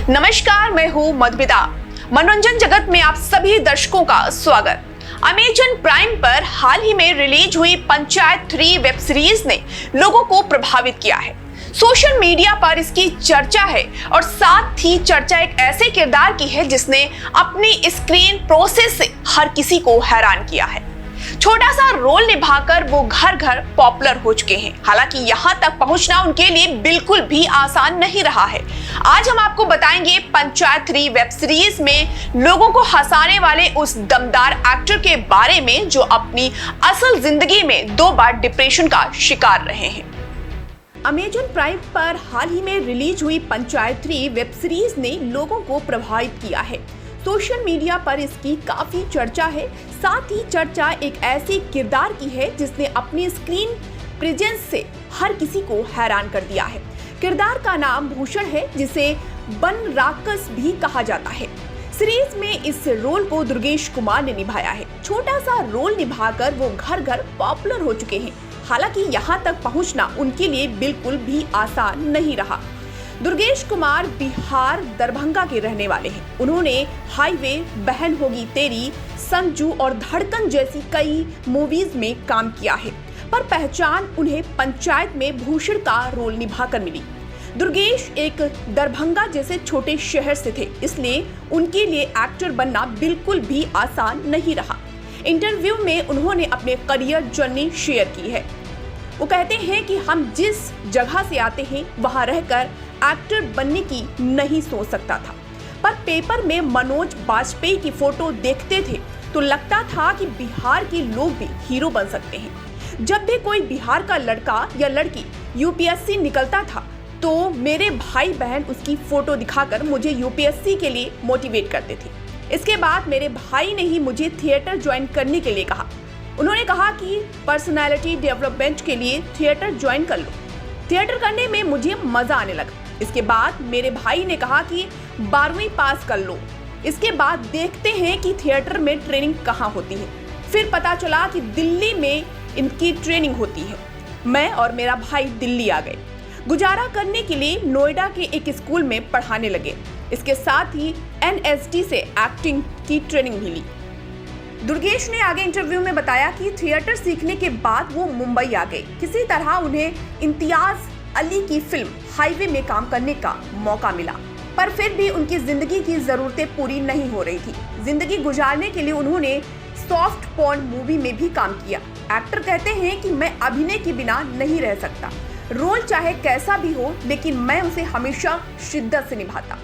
नमस्कार, मैं हूँ मधुमिता। मनोरंजन जगत में आप सभी दर्शकों का स्वागत। अमेजन प्राइम पर हाल ही में रिलीज हुई पंचायत 3 वेब सीरीज ने लोगों को प्रभावित किया है। सोशल मीडिया पर इसकी चर्चा है और साथ ही चर्चा एक ऐसे किरदार की है जिसने अपनी स्क्रीन प्रोसेस से हर किसी को हैरान किया है। छोटा सा रोल निभाकर वो घर घर पॉपुलर हो चुके हैं। हालांकि यहाँ तक पहुंचना उनके लिए बिल्कुल भी आसान नहीं रहा है। आज हम आपको बताएंगे पंचायत 3 वेब सीरीज में लोगों को हंसाने वाले उस दमदार एक्टर के बारे में जो अपनी असल जिंदगी में 2 बार डिप्रेशन का शिकार रहे हैं। अमेजन प्राइम पर हाल ही में रिलीज हुई पंचायत 3 वेब सीरीज ने लोगों को प्रभावित किया है। सोशल मीडिया पर इसकी काफी चर्चा है। साथ ही चर्चा एक ऐसे किरदार की है जिसने अपनी स्क्रीन प्रेजेंस से हर किसी को हैरान कर दिया है। किरदार का नाम भूषण है, जिसे बन राक्षस भी कहा जाता है। सीरीज में इस रोल को दुर्गेश कुमार ने निभाया है। छोटा सा रोल निभाकर वो घर घर पॉपुलर हो चुके हैं। हालांकि यहाँ तक पहुँचना उनके लिए बिल्कुल भी आसान नहीं रहा। दुर्गेश कुमार बिहार दरभंगा के रहने वाले हैं। उन्होंने हाईवे, बहन होगी तेरी, संजू और धड़कन जैसी कई मूवीज में काम किया है, पर पहचान उन्हें पंचायत में भूषण का रोल निभाकर मिली। दुर्गेश एक दरभंगा जैसे छोटे शहर से थे, इसलिए उनके लिए एक्टर बनना बिल्कुल भी आसान नहीं रहा। इंटरव्यू में उन्होंने अपने करियर जर्नी शेयर की है। वो कहते हैं कि हम जिस जगह से आते हैं वहां रहकर एक्टर बनने की नहीं सोच सकता था, पर पेपर में मनोज बाजपेयी की फोटो देखते थे तो लगता था कि बिहार के लोग भी हीरो बन सकते हैं। जब भी कोई बिहार का लड़का या लड़की यूपीएससी निकलता था तो मेरे भाई बहन उसकी फोटो दिखाकर मुझे यूपीएससी के लिए मोटिवेट करते थे। इसके बाद मेरे भाई ने ही मुझे थिएटर ज्वाइन करने के लिए कहा। उन्होंने कहा कि पर्सनालिटी डेवलपमेंट के लिए थिएटर ज्वाइन कर लो। थिएटर करने में मुझे मजा आने लगा। इसके बाद मेरे भाई ने कहा कि 12वीं पास कर लो, इसके बाद देखते हैं कि थिएटर में ट्रेनिंग कहाँ होती है। फिर पता चला कि दिल्ली में इनकी ट्रेनिंग होती है। मैं और मेरा भाई दिल्ली आ गए। गुजारा करने के लिए नोएडा के एक स्कूल में पढ़ाने लगे। इसके साथ ही एनएसडी से एक्टिंग की ट्रेनिंग भी ली। दुर्गेश ने आगे इंटरव्यू में बताया कि थिएटर सीखने के बाद वो मुंबई आ गए। किसी तरह उन्हें इम्तियाज अली की फिल्म हाईवे में काम करने का मौका मिला, पर फिर भी उनकी जिंदगी की जरूरतें पूरी नहीं हो रही थी। जिंदगी गुजारने के लिए उन्होंने सॉफ्ट पॉर्न मूवी में भी काम किया। एक्टर कहते हैं कि मैं अभिनय के बिना नहीं रह सकता। रोल चाहे कैसा भी हो, लेकिन मैं उसे हमेशा शिद्दत से निभाता।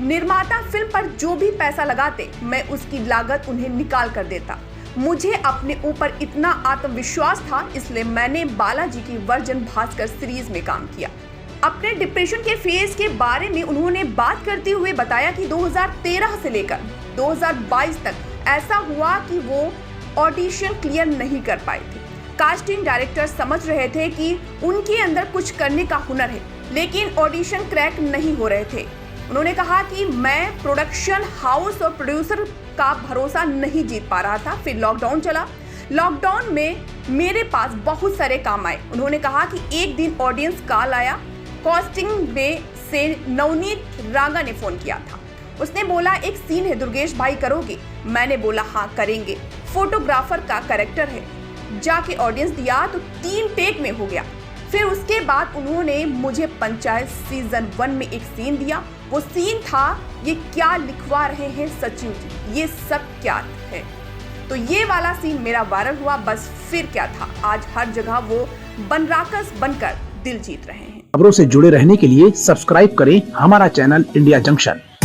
निर्माता फिल्म पर जो भी पैसा लगाते, मैं उसकी लागत उन्हें निकाल कर देता। मुझे अपने ऊपर इतना आत्मविश्वास था, इसलिए मैंने बालाजी की वर्जन भास्कर सीरीज में काम किया। अपने डिप्रेशन के फेज के बारे में उन्होंने बात करते हुए बताया कि 2013 से लेकर 2022 तक ऐसा हुआ कि वो ऑडिशन क्लियर नहीं कर पाए थे। कास्टिंग डायरेक्टर समझ रहे थे कि उनके अंदर कुछ करने का हुनर है, लेकिन ऑडिशन क्रैक नहीं हो रहे थे। उन्होंने कहा कि मैं प्रोडक्शन हाउस और प्रोड्यूसर का भरोसा नहीं जीत पा रहा था। फिर लॉकडाउन चला। लॉकडाउन में मेरे पास बहुत सारे काम आए। उन्होंने कहा कि एक दिन ऑडियंस कॉल आया। कास्टिंग में से नवनीत रागा ने फोन किया था। उसने बोला एक सीन है दुर्गेश भाई, करोगे? मैंने बोला हाँ करेंगे। फोटोग्राफर का कैरेक्टर है। जाके ऑडियंस दिया तो 3 टेक में हो गया। फिर उसके बाद उन्होंने मुझे पंचायत सीजन 1 में एक सीन दिया। वो सीन था ये क्या लिखवा रहे हैं सचिव जी, ये सब क्या है। तो ये वाला सीन मेरा वायरल हुआ। बस फिर क्या था, आज हर जगह वो बनराकस बनकर दिल जीत रहे हैं। खबरों से जुड़े रहने के लिए सब्सक्राइब करें हमारा चैनल इंडिया जंक्शन।